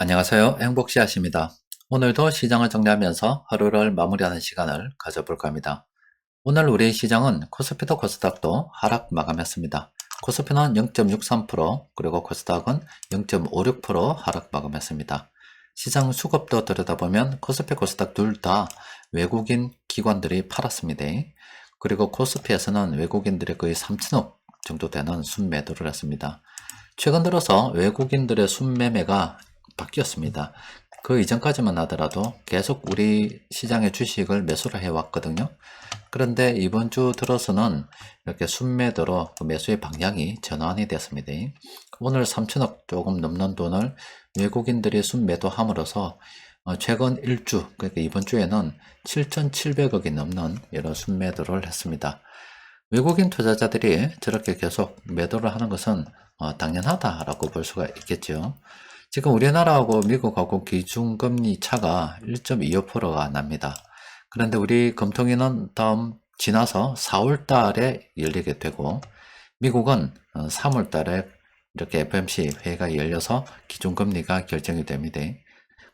안녕하세요. 행복씨앗입니다. 오늘도 시장을 정리하면서 하루를 마무리하는 시간을 가져볼까 합니다. 오늘 우리 시장은 코스피도 코스닥도 하락 마감했습니다. 코스피는 0.63%, 그리고 코스닥은 0.56% 하락 마감했습니다. 시장 수급도 들여다보면 코스피, 코스닥 둘 다 외국인 기관들이 팔았습니다. 그리고 코스피에서는 외국인들의 거의 3천억 정도 되는 순매도를 했습니다. 최근 들어서 외국인들의 순매매가 바뀌었습니다. 그 이전까지만 하더라도 계속 우리 시장의 주식을 매수를 해왔거든요. 그런데 이번 주 들어서는 이렇게 순매도로 그 매수의 방향이 전환이 됐습니다. 오늘 3천억 조금 넘는 돈을 외국인들이 순매도함으로써 최근 1주, 그러니까 이번 주에는 7,700억이 넘는 이런 순매도를 했습니다. 외국인 투자자들이 저렇게 계속 매도를 하는 것은 당연하다라고 볼 수가 있겠죠. 지금 우리나라하고 미국하고 기준금리 차가 1.25%가 납니다. 그런데 우리 금통위는 다음 지나서 4월 달에 열리게 되고, 미국은 3월 달에 이렇게 FOMC 회의가 열려서 기준금리가 결정이 됩니다.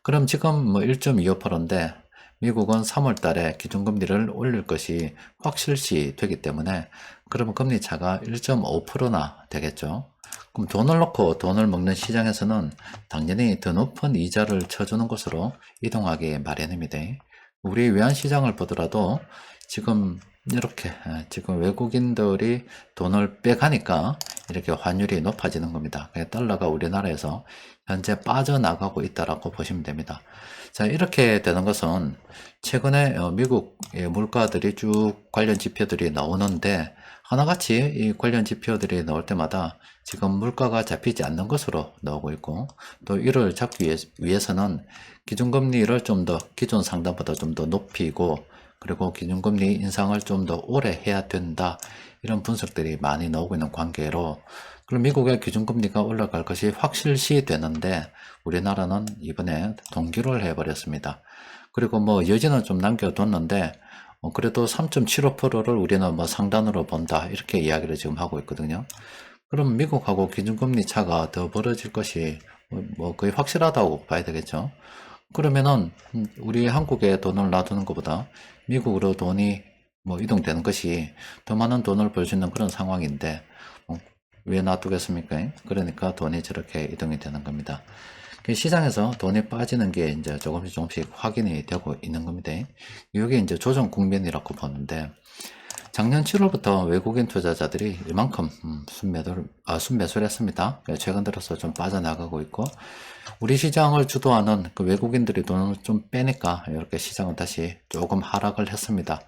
그럼 지금 뭐 1.25%인데 미국은 3월 달에 기준금리를 올릴 것이 확실시 되기 때문에 그러면 금리 차가 1.5%나 되겠죠. 그럼 돈을 넣고 돈을 먹는 시장에서는 당연히 더 높은 이자를 쳐주는 곳으로 이동하기 마련입니다. 우리 외환시장을 보더라도 지금 이렇게 지금 외국인들이 돈을 빼가니까 이렇게 환율이 높아지는 겁니다. 달러가 우리나라에서 현재 빠져나가고 있다라고 보시면 됩니다. 자, 이렇게 되는 것은 최근에 미국의 물가들이 쭉 관련 지표들이 나오는데 하나같이 이 관련 지표들이 나올 때마다 지금 물가가 잡히지 않는 것으로 나오고 있고, 또 이를 잡기 위해서는 기준금리를 좀 더 기존 상단보다 좀 더 높이고, 그리고 기준금리 인상을 좀 더 오래 해야 된다, 이런 분석들이 많이 나오고 있는 관계로, 그럼 미국의 기준금리가 올라갈 것이 확실시 되는데 우리나라는 이번에 동기를 해버렸습니다. 그리고 뭐 여지는 좀 남겨뒀는데 그래도 3.75%를 우리는 뭐 상단으로 본다, 이렇게 이야기를 지금 하고 있거든요. 그럼 미국하고 기준금리 차가 더 벌어질 것이 뭐 거의 확실하다고 봐야 되겠죠. 그러면은 우리 한국에 돈을 놔두는 것보다 미국으로 돈이 뭐 이동되는 것이 더 많은 돈을 벌 수 있는 그런 상황인데 왜 놔두겠습니까? 그러니까 돈이 저렇게 이동이 되는 겁니다. 시장에서 돈이 빠지는 게 이제 조금씩 확인이 되고 있는 겁니다. 이게 이제 조정 국면이라고 보는데, 작년 7월부터 외국인 투자자들이 이만큼 순매수를 했습니다. 최근 들어서 좀 빠져나가고 있고, 우리 시장을 주도하는 그 외국인들이 돈을 좀 빼니까 이렇게 시장은 다시 조금 하락을 했습니다.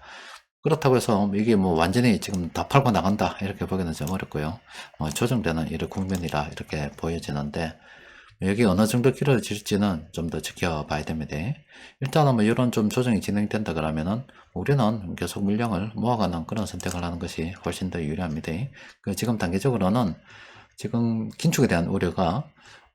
그렇다고 해서 이게 뭐 완전히 지금 다 팔고 나간다, 이렇게 보기는 좀 어렵고요. 조정되는 이런 국면이라 이렇게 보여지는데, 여기 어느 정도 길어질지는 좀 더 지켜봐야 됩니다. 일단은 뭐 이런 좀 조정이 진행된다 그러면은 우리는 계속 물량을 모아가는 그런 선택을 하는 것이 훨씬 더 유리합니다. 지금 단계적으로는 지금 긴축에 대한 우려가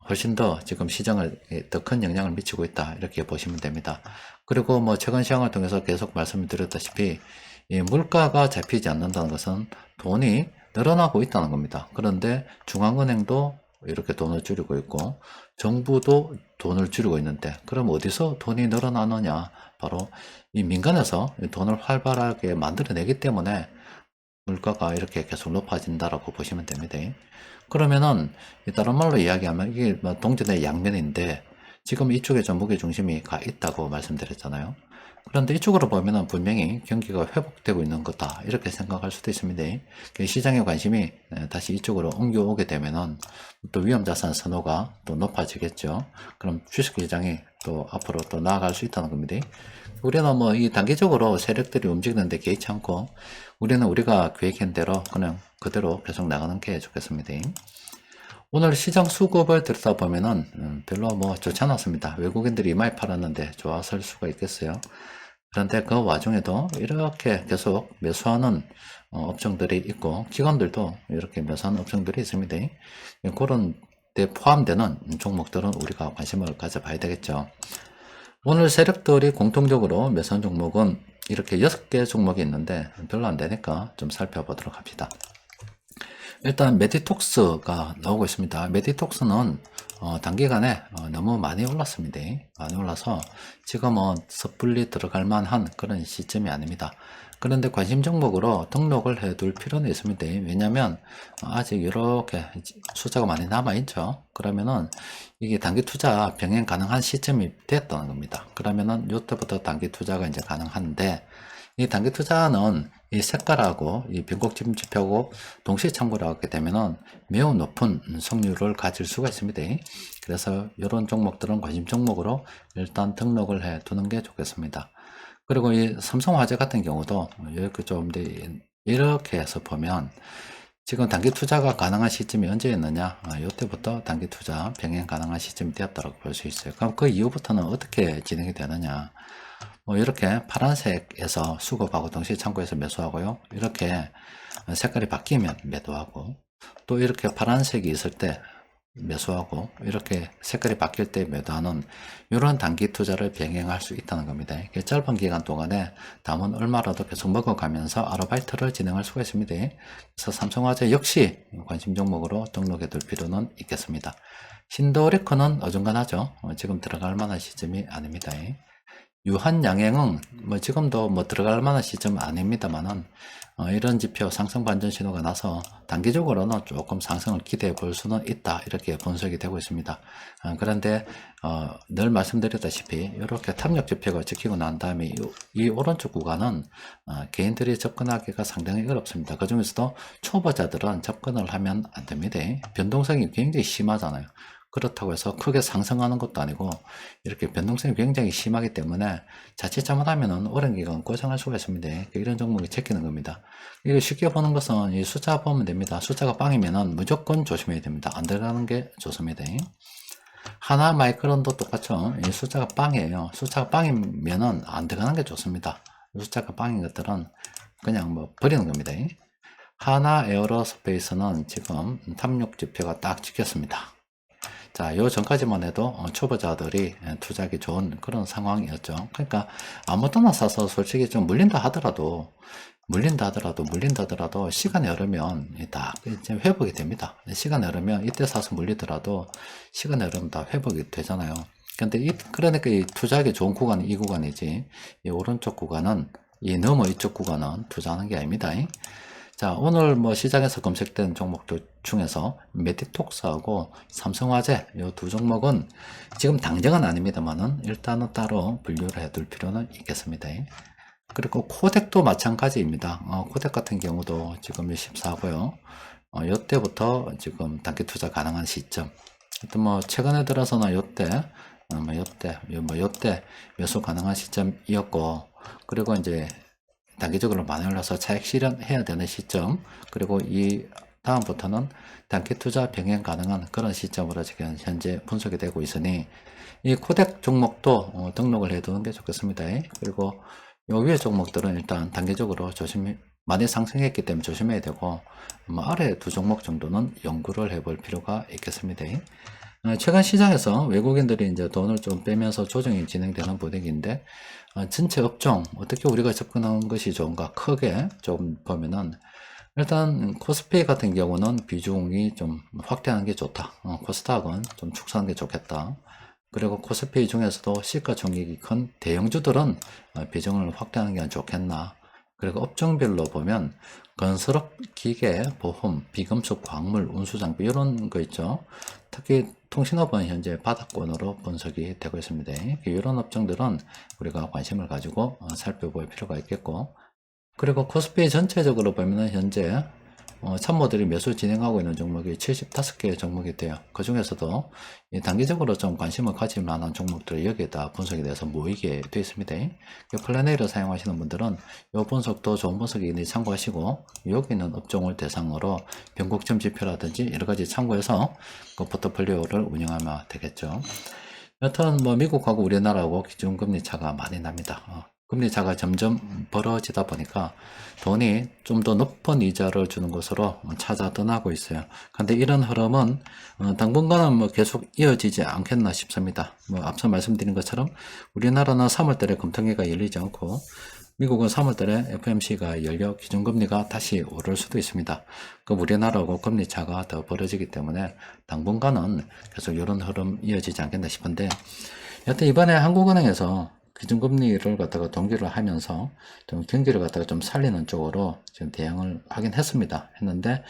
훨씬 더 지금 시장을 더 큰 영향을 미치고 있다, 이렇게 보시면 됩니다. 그리고 뭐 최근 시황을 통해서 계속 말씀을 드렸다시피 이 물가가 잡히지 않는다는 것은 돈이 늘어나고 있다는 겁니다. 그런데 중앙은행도 이렇게 돈을 줄이고 있고 정부도 돈을 줄이고 있는데, 그럼 어디서 돈이 늘어나느냐? 바로 이 민간에서 돈을 활발하게 만들어내기 때문에 물가가 이렇게 계속 높아진다라고 보시면 됩니다. 그러면은 다른 말로 이야기하면 이게 뭐 동전의 양면인데, 지금 이쪽에 좀 무게 중심이 가 있다고 말씀드렸잖아요. 그런데 이쪽으로 보면은 분명히 경기가 회복되고 있는 거다, 이렇게 생각할 수도 있습니다. 시장의 관심이 다시 이쪽으로 옮겨오게 되면은 또 위험자산 선호가 또 높아지겠죠. 그럼 주식시장이 또 앞으로 또 나아갈 수 있다는 겁니다. 우리는 뭐 이 단기적으로 세력들이 움직이는데 개의치 않고 우리는 우리가 계획한 대로 그냥 그대로 계속 나가는 게 좋겠습니다. 오늘 시장 수급을 들여다보면은 별로 뭐 좋지 않았습니다. 외국인들이 많이 팔았는데 좋았을 수가 있겠어요. 그런데 그 와중에도 이렇게 계속 매수하는 업종들이 있고, 기관들도 이렇게 매수하는 업종들이 있습니다. 그런 데 포함되는 종목들은 우리가 관심을 가져봐야 되겠죠. 오늘 세력들이 공통적으로 매수한 종목은 이렇게 6개 종목이 있는데 별로 안 되니까 좀 살펴보도록 합시다. 일단 메디톡스가 나오고 있습니다. 메디톡스는 단기간에 너무 많이 올랐습니다. 많이 올라서 지금은 섣불리 들어갈 만한 그런 시점이 아닙니다. 그런데 관심 종목으로 등록을 해둘 필요는 있습니다. 왜냐하면 아직 이렇게 숫자가 많이 남아있죠. 그러면은 이게 단기 투자 병행 가능한 시점이 됐다는 겁니다. 그러면은 이때부터 단기 투자가 이제 가능한데, 이 단기 투자는 이 색깔하고 이 변곡점 지표하고 동시에 참고를 하게 되면은 매우 높은 성률을 가질 수가 있습니다. 그래서 이런 종목들은 관심 종목으로 일단 등록을 해 두는 게 좋겠습니다. 그리고 이 삼성화재 같은 경우도 이렇게 좀 이렇게 해서 보면 지금 단기 투자가 가능한 시점이 언제였느냐, 이때부터 단기 투자 병행 가능한 시점이 되었다고 볼 수 있어요. 그럼 그 이후부터는 어떻게 진행이 되느냐, 이렇게 파란색에서 수급하고 동시에 참고해서 매수하고요, 이렇게 색깔이 바뀌면 매도하고, 또 이렇게 파란색이 있을 때 매수하고, 이렇게 색깔이 바뀔 때 매도하는 이런 단기 투자를 병행할 수 있다는 겁니다. 짧은 기간 동안에 담은 얼마라도 계속 먹어가면서 아르바이트를 진행할 수가 있습니다. 그래서 삼성화재 역시 관심 종목으로 등록해 둘 필요는 있겠습니다. 신도리커는 어중간하죠. 지금 들어갈 만한 시점이 아닙니다. 유한양행은 지금도 들어갈 만한 시점은 아닙니다만은, 이런 지표 상승 반전 신호가 나서 단기적으로는 조금 상승을 기대해 볼 수는 있다, 이렇게 분석이 되고 있습니다. 그런데 늘 말씀드렸다시피 이렇게 탐력 지표가 찍히고 난 다음에 이 오른쪽 구간은 개인들이 접근하기가 상당히 어렵습니다. 그 중에서도 초보자들은 접근을 하면 안 됩니다. 변동성이 굉장히 심하잖아요. 그렇다고 해서 크게 상승하는 것도 아니고 이렇게 변동성이 굉장히 심하기 때문에 자칫 잘못하면 오랜 기간 고생할 수가 있습니다. 이런 종목이 제끼는 겁니다. 이거 쉽게 보는 것은 이 숫자 보면 됩니다. 숫자가 빵이면은 무조건 조심해야 됩니다. 안 들어가는 게 좋습니다. 하나 마이크론도 똑같죠. 이 숫자가 빵이에요. 숫자가 빵이면은 안 들어가는 게 좋습니다. 숫자가 빵인 것들은 그냥 버리는 겁니다. 하나 에어로스페이스는 지금 탐욕 지표가 딱 찍혔습니다. 자, 요 전까지만 해도 초보자들이 투자하기 좋은 그런 상황이었죠. 그러니까 아무 때나 사서 솔직히 좀 물린다 하더라도 시간이 흐르면 다 이제 회복이 됩니다. 시간이 흐르면 이때 사서 물리더라도 시간이 흐르면 다 회복이 되잖아요. 근데 그러니까 이 투자하기 좋은 구간이 이 구간이지, 이 오른쪽 구간은, 이 너머 이쪽 구간은 투자하는 게 아닙니다. 자, 오늘 시장에서 검색된 종목들 중에서 메디톡스하고 삼성화재 이 두 종목은 지금 당장은 아닙니다만은 일단은 따로 분류를 해둘 필요는 있겠습니다. 그리고 코덱도 마찬가지입니다. 코덱 같은 경우도 지금 14고요. 이때부터 지금 단기 투자 가능한 시점. 하여튼 최근에 들어서는 요때 매수 가능한 시점이었고, 그리고 이제 단기적으로 많이 올라서 차익 실현해야 되는 시점, 그리고 이 다음부터는 단기 투자 병행 가능한 그런 시점으로 지금 현재 분석이 되고 있으니 이 코덱 종목도 등록을 해두는 게 좋겠습니다. 그리고 요 위에 종목들은 일단 단기적으로 많이 상승했기 때문에 조심해야 되고, 아래 두 종목 정도는 연구를 해볼 필요가 있겠습니다. 최근 시장에서 외국인들이 이제 돈을 좀 빼면서 조정이 진행되는 분위기인데, 전체 업종 어떻게 우리가 접근하는 것이 좋은가 크게 좀 보면은, 일단 코스피 같은 경우는 비중이 좀 확대하는 게 좋다. 코스닥은 좀 축소하는 게 좋겠다. 그리고 코스피 중에서도 시가총액이 큰 대형주들은 비중을 확대하는 게 좋겠나. 그리고 업종별로 보면 건설업, 기계, 보험, 비금속, 광물, 운수장비 이런 거 있죠. 특히 통신업은 현재 바닥권으로 분석이 되고 있습니다. 이런 업종들은 우리가 관심을 가지고 살펴볼 필요가 있겠고, 그리고 코스피 전체적으로 보면 현재 참모들이 매수 진행하고 있는 종목이 75개 종목이 돼요. 그 중에서도 단기적으로 좀 관심을 가질 만한 종목들이 여기에다 분석이 돼서 모이게 되어 있습니다. 플래너를 사용하시는 분들은 이 분석도 좋은 분석이니 참고하시고, 여기 있는 업종을 대상으로 변곡점 지표라든지 여러 가지 참고해서 그 포트폴리오를 운영하면 되겠죠. 여튼 미국하고 우리나라하고 기준금리 차가 많이 납니다. 금리 차가 점점 벌어지다 보니까 돈이 좀 더 높은 이자를 주는 것으로 찾아 떠나고 있어요. 근데 이런 흐름은 당분간은 계속 이어지지 않겠나 싶습니다. 앞서 말씀드린 것처럼 우리나라는 3월달에 금통위가 열리지 않고 미국은 3월달에 FOMC가 열려 기준금리가 다시 오를 수도 있습니다. 그 우리나라하고 금리 차가 더 벌어지기 때문에 당분간은 계속 이런 흐름 이어지지 않겠나 싶은데, 여튼 이번에 한국은행에서 기준금리를 갖다가 동기를 하면서 좀 경기를 갖다가 좀 살리는 쪽으로 지금 대응을 하긴 했는데,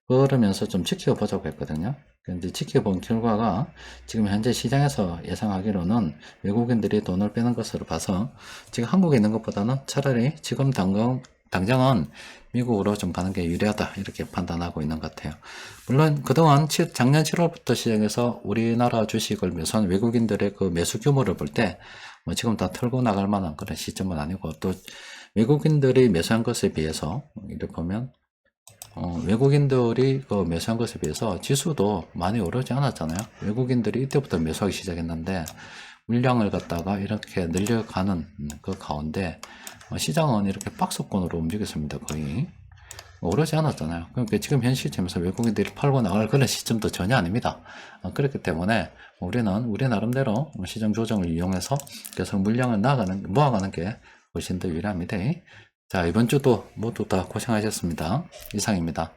그러면서 좀 지켜보자고 했거든요. 근데 지켜본 결과가 지금 현재 시장에서 예상하기로는 외국인들이 돈을 빼는 것으로 봐서 지금 한국에 있는 것보다는 차라리 지금 당장은 미국으로 좀 가는 게 유리하다, 이렇게 판단하고 있는 것 같아요. 물론 그동안 작년 7월부터 시작해서 우리나라 주식을 매수한 외국인들의 그 매수 규모를 볼 때 뭐 지금 다 털고 나갈 만한 그런 시점은 아니고, 또 외국인들이 매수한 것에 비해서 이렇게 보면 외국인들이 그 매수한 것에 비해서 지수도 많이 오르지 않았잖아요. 외국인들이 이때부터 매수하기 시작했는데 물량을 갖다가 이렇게 늘려가는 그 가운데 시장은 이렇게 박스권으로 움직였습니다. 거의 오르지 않았잖아요. 그러니까 지금 현 시점에서 외국인들이 팔고 나갈 그런 시점도 전혀 아닙니다. 그렇기 때문에 우리는 우리 나름대로 시장 조정을 이용해서 계속 물량을 모아가는 게 훨씬 더 유리합니다. 자, 이번 주도 모두 다 고생하셨습니다. 이상입니다.